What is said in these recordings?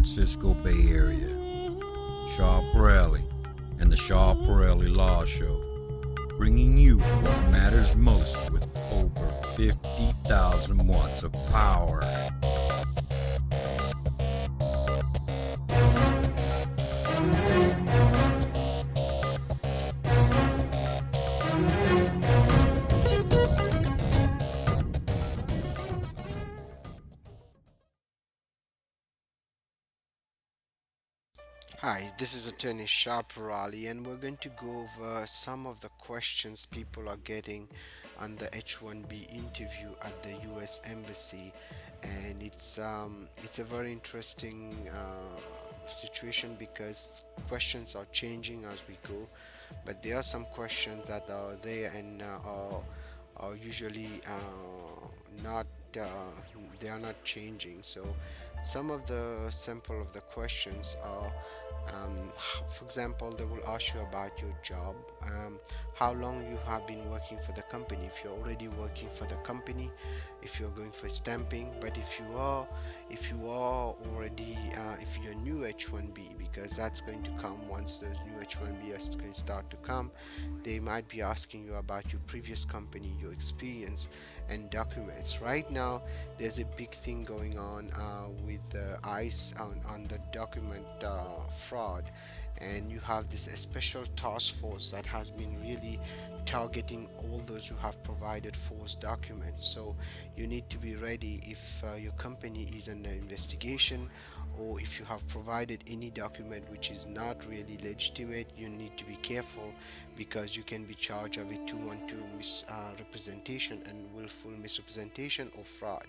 Francisco Bay Area. Shaw Pirelli and the Shaw Pirelli Law Show, bringing you what matters most with over 50,000 watts of power. Hi, this is attorney Raleigh, and we're going to go over some of the questions people are getting on the H1B interview at the US Embassy, and it's a very interesting situation because questions are changing as we go, but there are some questions that are there and are usually not uh, they are not changing. So some of the sample of the questions are for example, they will ask you about your job, how long you have been working for the company, if you're already working for the company, if you're going for stamping. But if you are already if you're new H1B, because that's going to come once those new H1B is going to start to come, they might be asking you about your previous company, your experience, and documents. Right now, there's a big thing going on with the ICE on the document fraud, and you have this special task force that has been really targeting all those who have provided false documents. So you need to be ready if your company is under investigation, or if you have provided any document which is not really legitimate. You need to be careful because you can be charged of a 212 misrepresentation and willful misrepresentation or fraud.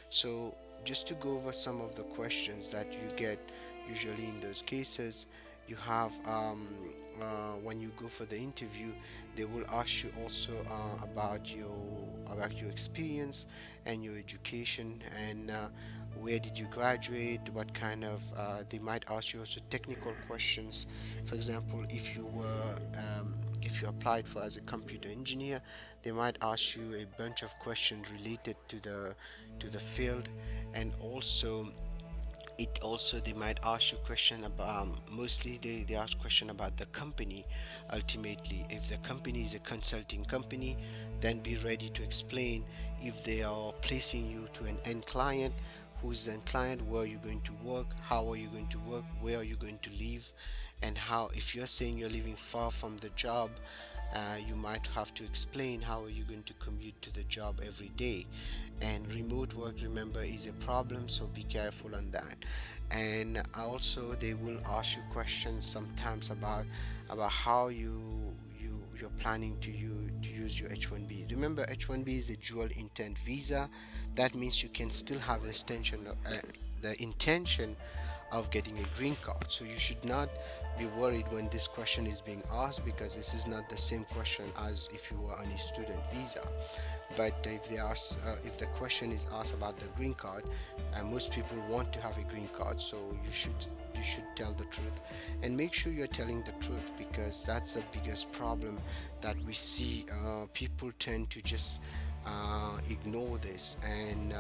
So just to go over some of the questions that you get usually in those cases, you have when you go for the interview, they will ask you also about your experience and your education, and where did you graduate, what kind of they might ask you also technical questions. For example, if you applied for as a computer engineer, they might ask you a bunch of questions related to the field. And also they might ask you question about mostly they ask question about the company. Ultimately, if the company is a consulting company, then be ready to explain if they are placing you to an end client, who's the end client, where are you going to work, how are you going to work, where are you going to live, and how. If you're saying you're living far from the job, you might have to explain how are you going to commute to the job every day. And remote work, remember, is a problem, so be careful on that. And also they will ask you questions sometimes about how you're planning to use your H1B. Remember, H1B is a dual intent visa. That means you can still have the intention of getting a green card. So you should not be worried when this question is being asked, because this is not the same question as if you were on a student visa. But if the question is asked about the green card, most people want to have a green card, so you should tell the truth, and make sure you're telling the truth, because that's the biggest problem that we see. People tend to just ignore this, and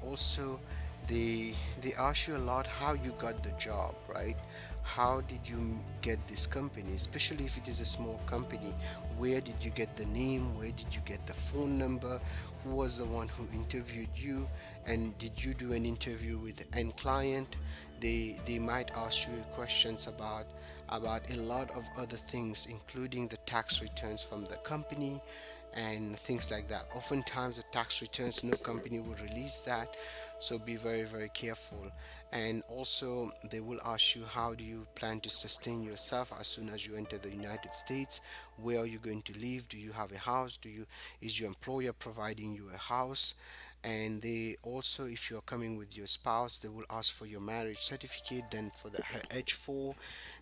also they ask you a lot how you got the job, right? How did you get this company, especially if it is a small company? Where did you get the name, where did you get the phone number, who was the one who interviewed you, and did you do an interview with the end client? They might ask you questions about a lot of other things, including the tax returns from the company and things like that. Oftentimes, the tax returns, no company will release that, so be very, very careful. And also, they will ask you how do you plan to sustain yourself as soon as you enter the United States? Where are you going to live? Do you have a house? Is your employer providing you a house? And they also, if you're coming with your spouse, they will ask for your marriage certificate. Then for the H4,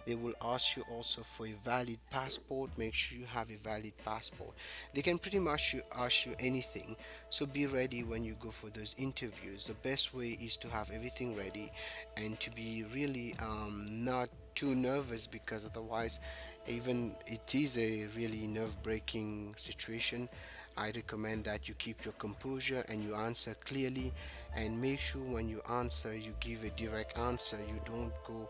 they will ask you also for a valid passport. Make sure you have a valid passport. They can pretty much ask you anything, so be ready when you go for those interviews. The best way is to have everything ready and to be really not too nervous, because otherwise, even it is a really nerve-breaking situation. I recommend that you keep your composure and you answer clearly, and make sure when you answer you give a direct answer. You don't go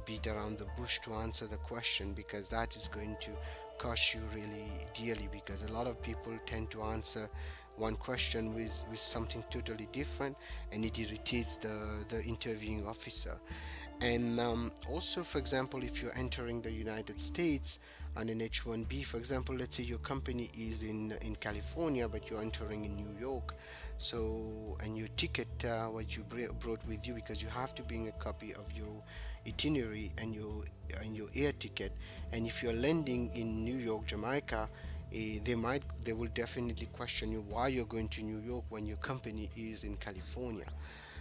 beat around the bush to answer the question, because that is going to cost you really dearly, because a lot of people tend to answer one question with something totally different, and it irritates the interviewing officer. And also, for example, if you're entering the United States on an H1B, for example, let's say your company is in California, but you're entering in New York. So, and your ticket, what you brought with you, because you have to bring a copy of your itinerary and your air ticket. And if you're landing in New York, Jamaica, they will definitely question you why you're going to New York when your company is in California.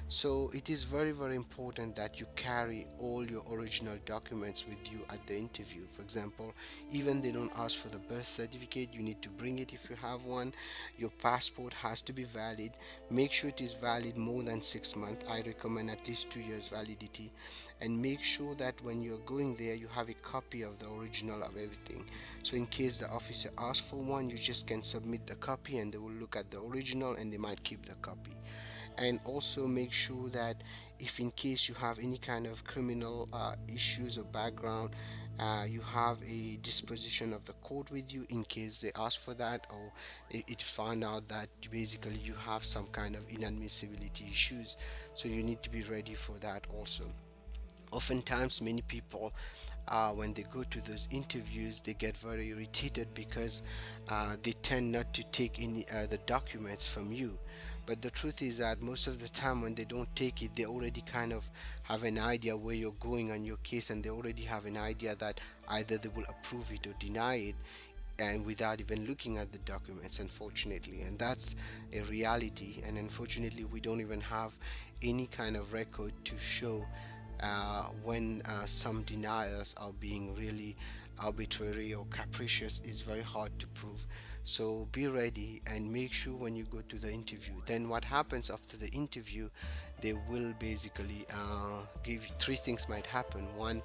So it is very, very important that you carry all your original documents with you at the interview. For example, even they don't ask for the birth certificate, you need to bring it if you have one. Your passport has to be valid. Make sure it is valid more than 6 months. I recommend at least 2 years validity. And make sure that when you're going there, you have a copy of the original of everything. So in case the officer asks for one, you just can submit the copy and they will look at the original and they might keep the copy. And also make sure that if in case you have any kind of criminal issues or background, you have a disposition of the court with you in case they ask for that, or it found out that basically you have some kind of inadmissibility issues, so you need to be ready for that also. Oftentimes many people, when they go to those interviews, they get very irritated because they tend not to take any the documents from you. But the truth is that most of the time when they don't take it, they already kind of have an idea where you're going on your case, and they already have an idea that either they will approve it or deny it, and without even looking at the documents, unfortunately. And that's a reality, and unfortunately we don't even have any kind of record to show when some denials are being really arbitrary or capricious. Is very hard to prove. So be ready and make sure when you go to the interview. Then what happens after the interview, they will basically give you three things might happen. One,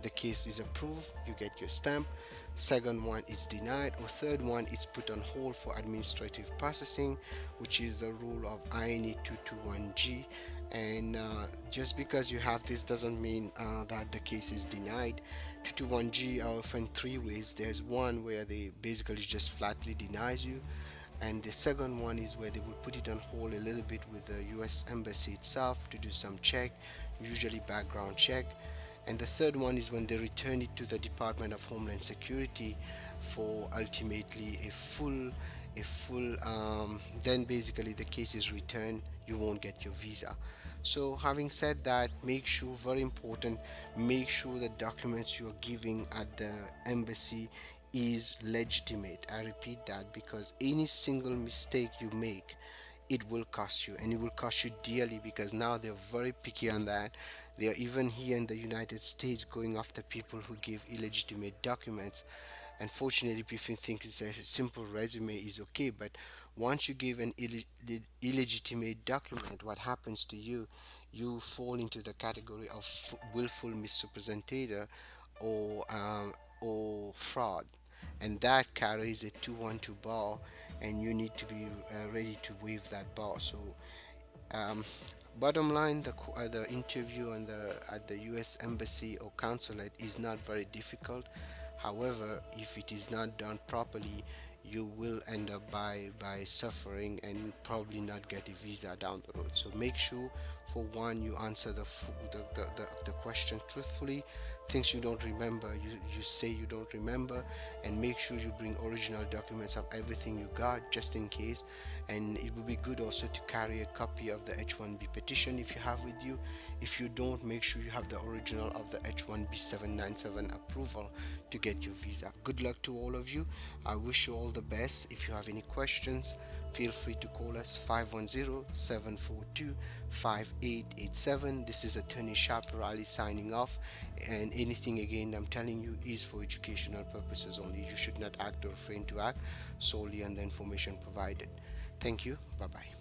the case is approved, you get your stamp. Second one, it's denied. Or third one, it's put on hold for administrative processing, which is the rule of INE 221G. And just because you have this doesn't mean that the case is denied. 221G are often three ways. There's one where they basically just flatly denies you, and the second one is where they will put it on hold a little bit with the US Embassy itself to do some check, usually background check. And the third one is when they return it to the Department of Homeland Security for ultimately a full then basically the case is returned, you won't get your visa. So having said that, make sure, very important, make sure the documents you're giving at the embassy is legitimate. I repeat that, because any single mistake you make, it will cost you, and it will cost you dearly, because now they're very picky on that. They are even here in the United States going after people who give illegitimate documents. Unfortunately, people think it's a simple resume is okay, but once you give an illegitimate document, what happens to you? You fall into the category of willful misrepresentative, or fraud, and that carries a 212 bar, and you need to be ready to waive that bar. So um, bottom line, the interview on the at the U.S. Embassy or consulate is not very difficult. However, if it is not done properly, you will end up by suffering and probably not get a visa down the road. So make sure, for one, you answer the question truthfully. Things you don't remember, you say you don't remember, and make sure you bring original documents of everything you got just in case. And it would be good also to carry a copy of the H1B petition if you have with you. If you don't, make sure you have the original of the H1B 797 approval to get your visa. Good luck to all of you. I wish you all the best. If you have any questions, feel free to call us 510-742-5887. This is Attorney Chaparral signing off, and anything again I'm telling you is for educational purposes only. You should not act or refrain to act solely on the information provided. Thank you. Bye bye.